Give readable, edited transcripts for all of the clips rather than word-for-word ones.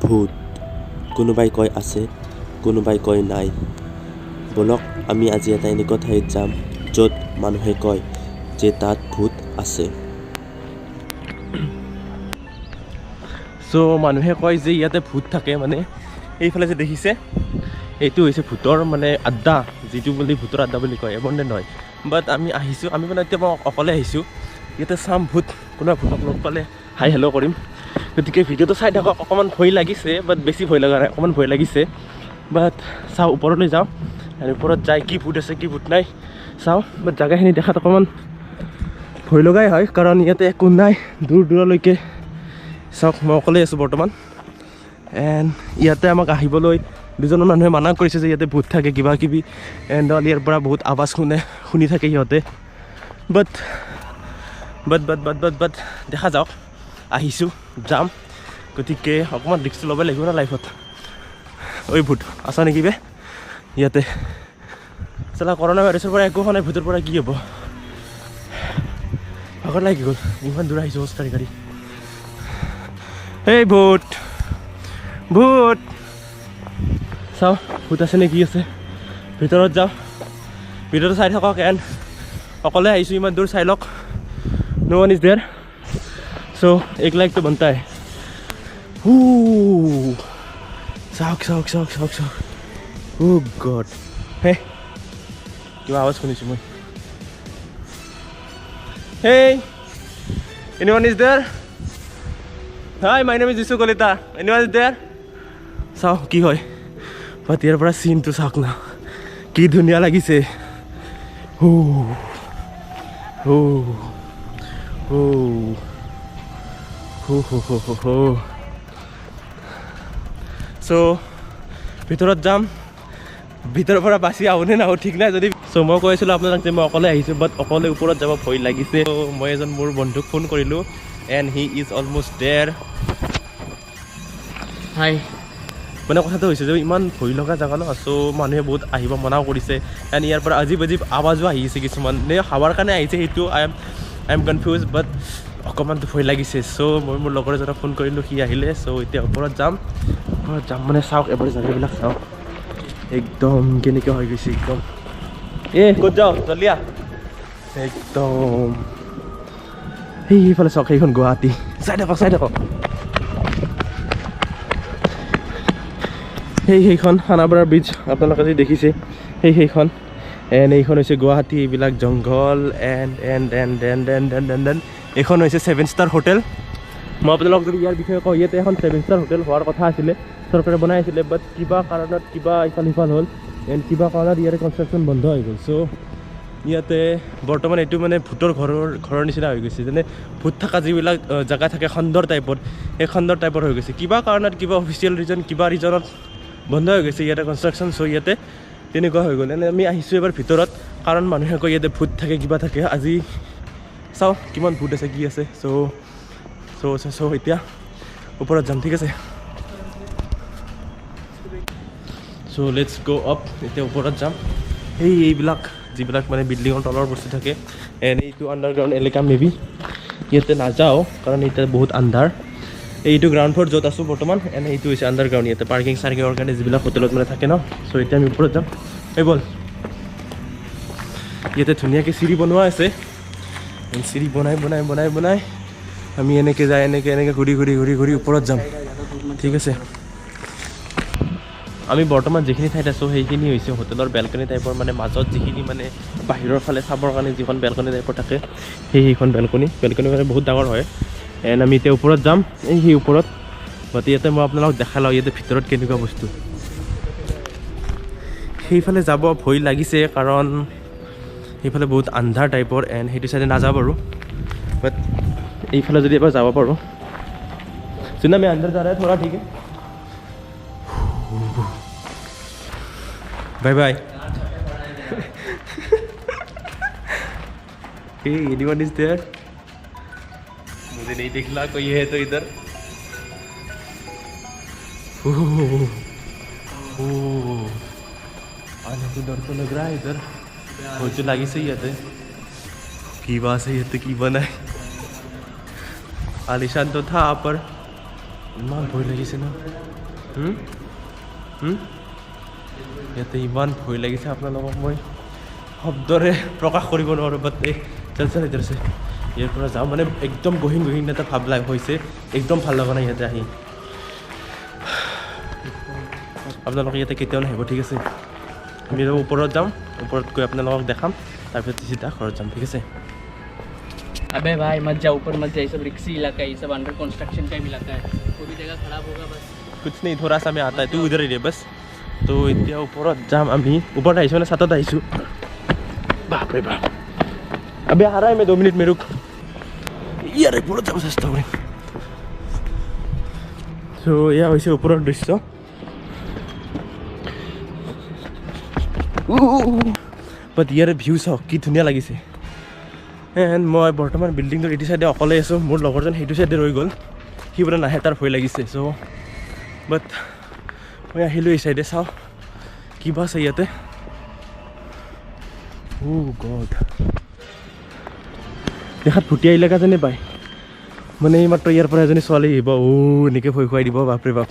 ভূত কোনোবাই কয় আছে কোনোবাই কয় নাই বলক আমি আজি এটা এনেকুৱা ঠাইত যাম য'ত মানুহে কয় যে তাত ভূত আছে সো মানুহে কয় যে ইয়াতে ভূত থাকে মানে এইফালে যে দেখিছে এইটো হৈছে ভূতৰ মানে আড্ডা যিটো বুলি ভূতৰ আড্ডা বুলি কয় এবন্ডেন্ট হয় বাট আমি আহিছোঁ আমি মানে এতিয়া মই অকলে আহিছোঁ ইয়াতে চাম ভূত কোনোবা ভূতক লগ পালে হাই হেল্ল' কৰিম গতিকে ভিডিঅ'টো চাই থাকক অকণমান ভয় লাগিছে বাট বেছি ভয় লগা নাই অকণমান ভয় লাগিছে বাট চাওঁ ওপৰলৈ যাওঁ আৰু ওপৰত যাই কি ভূত আছে কি ভূত নাই চাওঁ বাট জেগাখিনি দেখাত অকণমান ভয় লগাই হয় কাৰণ ইয়াতে একো নাই দূৰ দূৰলৈকে চাওক মই অকলে আছোঁ বৰ্তমান এণ্ড ইয়াতে আমাক আহিবলৈ দুজনৰ মানুহে মানা কৰিছে যে ইয়াতে ভূত থাকে কিবা কিবি এণ্ড অল ইয়াৰ পৰা বহুত আৱাজ শুনি থাকে সিহঁতে বাট দেখা যাওক আহিছোঁ যাম গতিকে অকণমান ৰিক্সটো ল'ব লাগিব না লাইফত ঐ ভূত আছা নেকি বে ইয়াতে চালা কৰোণা ভাইৰাছৰ পৰা একো হোৱা নাই ভূতৰ পৰা কি হ'ব ভাগৰ লাগি গ'ল ইমান দূৰ আহিছোঁ খোজকাঢ়ি গাড়ী এই ভূত ভূত চাওঁ ভূত আছে নে কি আছে ভিতৰত যাওঁ ভিতৰত চাই থাকক এণ্ড অকলে আহিছোঁ ইমান দূৰ চাই লওক নো ওৱান ইজ দেয়াৰ চ' এক লাইকটো বনতা হে চাওক চাওক চাওক চাওক চাওক অ' গড হে কিবা আৱাজ শুনিছোঁ মই হেই এনিৱান is there hi my name is Jisshu Kalita এনিৱান is there চাওঁ কি হয় বাট ইয়াৰ পৰা চিনটো চাওক না কি ধুনীয়া লাগিছে চ' ভিতৰত যাম ভিতৰৰ পৰা বাচি আহোনে নাহো ঠিক নাই যদি চ' মই কৈ আছিলোঁ আপোনালোক যে মই অকলে আহিছোঁ বাট অকলে ওপৰত যাব ভয় লাগিছে চ' মই এজন মোৰ বন্ধুক ফোন কৰিলোঁ and he is almost there hi মানে কথাটো হৈছে যে ইমান ভয় লগা জেগা ন চ' মানুহে বহুত আহিব মনাও কৰিছে এণ্ড ইয়াৰ পৰা আজিব আৱাজো আহিছে কিছুমান নে হাৱাৰ কাৰণে আহিছে সেইটো আই এম কনফিউজ বাট অকণমানটো ভয় লাগিছে চ' মই মোৰ লগৰ এজনক ফোন কৰিলোঁ সি আহিলে চ' এতিয়া ওপৰত যাম মানে চাওক এবাৰ জেগাবিলাক চাওক একদম কেনেকৈ হৈ গৈছে একদম ক'ত যাওঁ জল্দি একদম সেইফালে চাওক সেইখন গুৱাহাটী চাই থাকক সেইখন খানাপাৰা ব্ৰিজ আপোনালোকে যদি দেখিছে সেইখন এণ্ড এইখন হৈছে গুৱাহাটী এইবিলাক জংঘল এণ্ড এইখন হৈছে 7-star হোটেল মই আপোনালোকক যদি ইয়াৰ বিষয়ে কওঁ ইয়াতে এখন 7-star হোটেল হোৱাৰ কথা আছিলে চৰকাৰে বনাই আছিলে বাট কিবা কাৰণত কিবা ইফাল সিফাল হ'ল এণ্ড কিবা কাৰণত ইয়াৰে কনষ্ট্ৰাকশ্যন বন্ধ হৈ গ'ল চ' ইয়াতে বৰ্তমান এইটো মানে ভূতৰ ঘৰৰ নিচিনা হৈ গৈছে যেনে ভূত থকা যিবিলাক জেগা থাকে খণ্ডৰ টাইপত সেই খণ্ডৰ টাইপৰ হৈ গৈছে কিবা কাৰণত কিবা অফিচিয়েল ৰিজন কিবা ৰিজনত বন্ধ হৈ গৈছে ইয়াতে কনষ্ট্ৰাকশ্যন চ' ইয়াতে তেনেকুৱা হৈ গ'ল এনে আমি আহিছোঁ এবাৰ ভিতৰত কাৰণ মানুহে কয় ইয়াতে ভূত থাকে কিবা থাকে আজি চাওঁ কিমান ভূত আছে কি আছে চ' এতিয়া ওপৰত যাম ঠিক আছে চ' লেটছ গ' আপ এতিয়া ওপৰত যাম এইবিলাক যিবিলাক মানে বিল্ডিঙৰ তলৰ বস্তু থাকে এণ্ড এইটো আণ্ডাৰগ্ৰাউণ্ড এলেকা মেবি ইয়াতে নাযাওঁ কাৰণ এতিয়া বহুত আন্ধাৰ এইটো গ্ৰাউণ্ড ফ্ল'ৰ য'ত আছোঁ বৰ্তমান এণ্ড এইটো হৈছে আণ্ডাৰগ্ৰাউণ্ড ইয়াতে পাৰ্কিং চাৰ্কিঙৰ কাৰণে যিবিলাক হোটেলত মানে থাকে ন চ' এতিয়া আমি ওপৰত যাম বল ইয়াতে ধুনীয়াকৈ চিৰি বনোৱা আছে চিৰি বনাই আমি এনেকৈ যাই এনেকৈ ঘূৰি ওপৰত যাম ঠিক আছে আমি বৰ্তমান যিখিনি ঠাইত আছোঁ সেইখিনি হৈছে হোটেলৰ বেলকনি টাইপৰ মানে মাজত যিখিনি মানে বাহিৰৰ ফালে চাবৰ কাৰণে যিখন বেলকনি টাইপৰ থাকে সেইখন বেলকনি মানে বহুত ডাঙৰ হয় এণ্ড আমি এতিয়া ওপৰত যাম সেই ওপৰত বাট ইয়াতে মই আপোনালোকক দেখাই লওঁ ইয়াতে ভিতৰত কেনেকুৱা বস্তু সেইফালে যাব ভয় লাগিছে কাৰণ সেইফালে বহুত আন্ধাৰ টাইপৰ এণ্ড সেইটো চাইডে নাযাওঁ বাৰু বাট এইফালে যদি এবাৰ যাব পাৰোঁ যোন আমি আন্ধাৰ যা ৰহে থোৰা ঠিক bye bye hey anyone is there मुझे नहीं दिखला कोई है तो इधर आने को डर तो लग रहा है इधर हो जो लगी सही है की बात है ये तो की बना है आलिशान तो था पर इतना भय लगी से ना ইয়াতে ইমান ভয় লাগিছে আপোনালোকক মই শব্দৰে প্ৰকাশ কৰিব নোৱাৰোঁ বাট এই চলছে ইয়াৰ পৰা যাওঁ মানে একদম গহীন এটা ভাৱ হৈছে একদম ভাল লগা নাই ইয়াতে আহি আপোনালোকে ইয়াতে কেতিয়াও নাহিব ঠিক আছে আমি ওপৰত যাম ওপৰত গৈ আপোনালোকক দেখাম তাৰপিছত চিধা ঘৰত যাম ঠিক আছে अबे भाई मत जा ऊपर मत जा ये सब रिक्सी इलाका है ये सब अंडर कंस्ट्रक्शन का इलाका है पूरी जगह खराब होगा बस कुछ नहीं थोड़ा सा में आता है तू इधर ही रह बस तो इतना ऊपर जाम अभी ऊपर आइसो ना सातत आइसो बाप रे बाप अबे आ रहा है मैं 2 मिनट में रुक यार ऊपर जाम सस्ता हो सो या वैसे ऊपर दृश्य बट यार व्यू चाওক কি ধুনীয়া লাগিছে এণ্ড মই বৰ্তমান বিল্ডিংটোৰ এইটো চাইডে অকলে আছোঁ মোৰ লগৰজন সেইটো চাইডে ৰৈ গ'ল সি বোলে নাহে তাৰ ভয় লাগিছে চ' বাট মই আহিলোঁ এই চাইডে চাওঁ কিবা আছে ইয়াতে গড দেখাত ভুটীয়া এলেকা যেনে পায় মানে এইমাত্ৰ ইয়াৰ পৰা এজনী ছোৱালী আহিব এনেকৈ ভয় খুৱাই দিব বাপৰে বাপ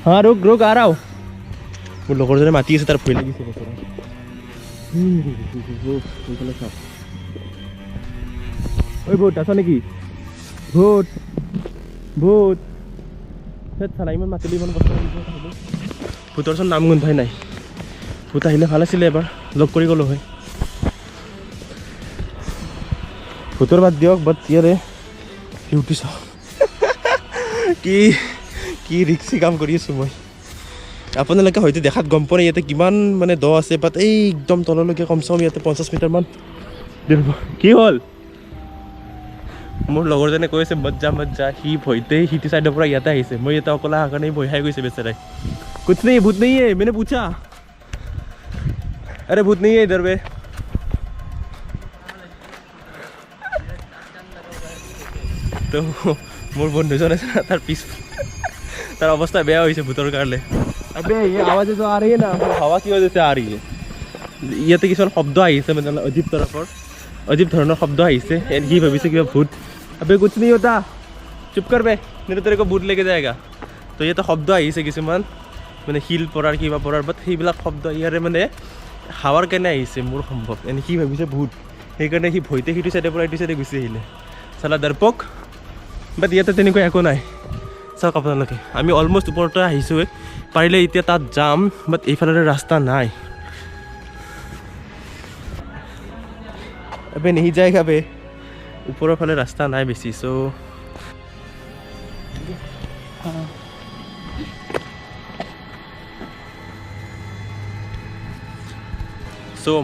हाँ रुक आ रहा हूँ মোৰ লগৰজনে মাতি আছে তাৰ ভয় লাগিছে বছৰত ঐ ভূত আছ নেকি ভূত চালা ইমান মাতিলে ইমান কষ্ট ভূতৰ চোন নাম গোন্ধাই নাই ভূত আহিলে ভাল আছিলে এবাৰ লগ কৰি গ'লো হয় ভূতৰ বাদ দিয়ক বাট ইয়াৰে ডিউটি চাওঁ কি ৰিক্সি কাম কৰি আছোঁ মই আপোনালোকে হয়তো দেখাত গম পোৱা নাই ইয়াতে কিমান মানে দ আছে বাট এই একদম তললৈকে কমচে কম ইয়াতে 50 মিটাৰমান কি হ'ল মোৰ লগৰজনে কৈ আছে মত যা সি ভয়তেই সিটো চাইডৰ পৰা ইয়াতে আহিছে মই ইয়াতে অকলে অহাৰ কাৰণে ভয় খাই গৈছে বেচাৰাই कुछ नहीं भूत नहीं है मैंने पूछा अरे भूत नहीं है इधर पे तो मोर बंधुजन আছে না তার পিছ তার অবস্থা বেয়া হয়েছে ভূতৰ কাৰণে अबे ये आवाज़ें तो आ रही है ना हवा की वजह से आ रही है ইয়াতে কিছুমান শব্দ আহিছে মানে अजीब ধৰণৰ শব্দ আহিছে এন্ড সি ভাবিছে কিবা ভূত अबे कुछ नहीं होता चुप कर बे नहीं तो तेरे को भूत लेके जाएगा तो ये तो शब्द আহিছে কিছুমান মানে হিল পৰাৰ কিবা পৰাৰ বাট সেইবিলাক শব্দ ইয়াৰে মানে হাৱাৰ কেনে আহিছে মোৰ সম্ভৱ এনে সি ভাবিছে ভূত সেইকাৰণে সি ভয়তে সিটো চাইডে পৰা এইটো চাইডে গুচি আহিলে চালা দৰ্পক বাট ইয়াতে তেনেকুৱা একো নাই চাওক আপোনালোকে আমি অলমষ্ট ওপৰতে আহিছোঁ পাৰিলে এতিয়া তাত যাম বাট এইফালে ৰাস্তা নাই अबे नहीं जाएगा बे ऊपर फाले रास्ता ना बेसी सो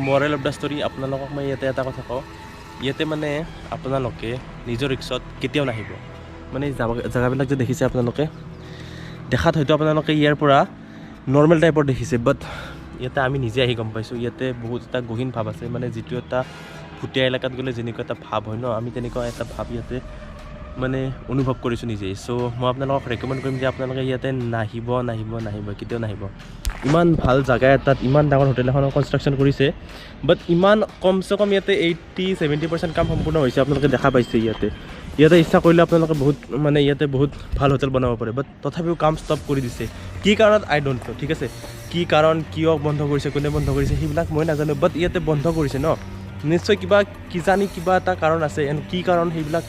मोरल ऑफ द स्टोरी আপোনালোকক মই ইয়াতে এটা কথা কওঁ ইয়াতে মানে আপোনালোকে নিজৰ ৰিক্সত কেতিয়াও নাহিব মানে জায়গাবিলাক যে দেখিছে আপোনালোকে দেখাত হয়তো আপোনালোকে ইয়াৰ পৰা নৰ্মেল টাইপৰ দেখিছে বাট ইয়াতে আমি নিজে আহি গম পাইছোঁ ইয়াতে বহুত এটা গহীন ভাৱ আছে মানে যিটো এটা ভুটীয়া এলেকাত গ'লে যেনেকুৱা এটা ভাৱ হয় ন আমি তেনেকুৱা এটা ভাৱ ইয়াতে মানে অনুভৱ কৰিছোঁ নিজেই চ' মই আপোনালোকক ৰেকমেণ্ড কৰিম যে আপোনালোকে ইয়াতে নাহিব কেতিয়াও নাহিব ইমান ভাল জাগা এটাত ইমান ডাঙৰ হোটেল এখনৰ কনষ্ট্ৰাকশ্যন কৰিছে বাট ইমান কমচে কম ইয়াতে 80-70% কাম সম্পূৰ্ণ হৈছে আপোনালোকে দেখা পাইছে ইয়াতে ইচ্ছা কৰিলে আপোনালোকে বহুত মানে ইয়াতে বহুত ভাল হোটেল বনাব পাৰে বাট তথাপিও কাম ষ্টপ কৰি দিছে কি কাৰণত আই ডোণ্ট নো ঠিক আছে কি কাৰণ কিয় বন্ধ কৰিছে কোনে বন্ধ কৰিছে সেইবিলাক মই নাজানো বাট ইয়াতে বন্ধ কৰিছে ন নিশ্চয় কিজানি কিবা এটা কাৰণ আছে এণ্ড কি কাৰণ সেইবিলাক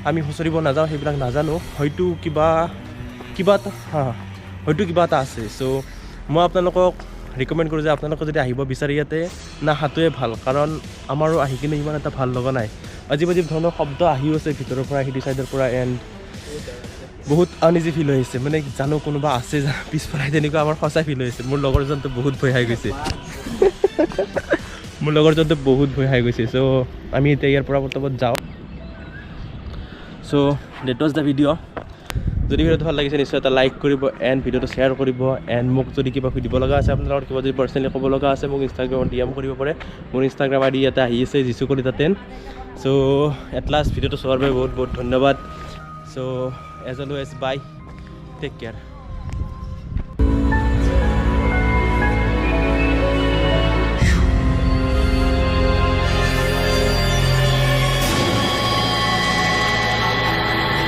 আমি হুঁচৰিব নাযাওঁ সেইবিলাক নাজানো হয়তো কিবা এটা আছে চ' মই আপোনালোকক ৰিকমেণ্ড কৰোঁ যে আপোনালোকে যদি আহিব বিচাৰে ইয়াতে নাহাটোৱে ভাল কাৰণ আমাৰো আহি কিনে ইমান এটা ভাল লগা নাই অজীৱ ধৰণৰ শব্দ আহিও আছে ভিতৰৰ পৰা সিটো চাইডৰ পৰা এণ্ড বহুত আনইজি ফিল হৈছে মানে জানো কোনোবা আছে পিছফালে তেনেকুৱা আমাৰ সঁচাই ফিল হৈছে মোৰ লগৰজনটো বহুত ভয় খাই গৈছে চ' আমি এতিয়া ইয়াৰ পৰা বৰ্তমান যাওঁ চ' ডেট ৱাজ দ্য ভিডিঅ' যদি ভিডিঅ'টো ভাল লাগিছে নিশ্চয় এটা লাইক কৰিব এণ্ড ভিডিঅ'টো শ্বেয়াৰ কৰিব এণ্ড মোক যদি কিবা সুধিব লগা আছে আপোনালোকৰ কিবা যদি পাৰ্চনেলি ক'ব লগা আছে মোক ইনষ্টাগ্ৰামত DM কৰিব পাৰে মোৰ ইনষ্টাগ্ৰাম ID ইয়াতে আহি আছে Jishu Kalita 10 so' at last ভিডিঅ'টো চোৱাৰ বাবে বহুত ধন্যবাদ so' as always bye take care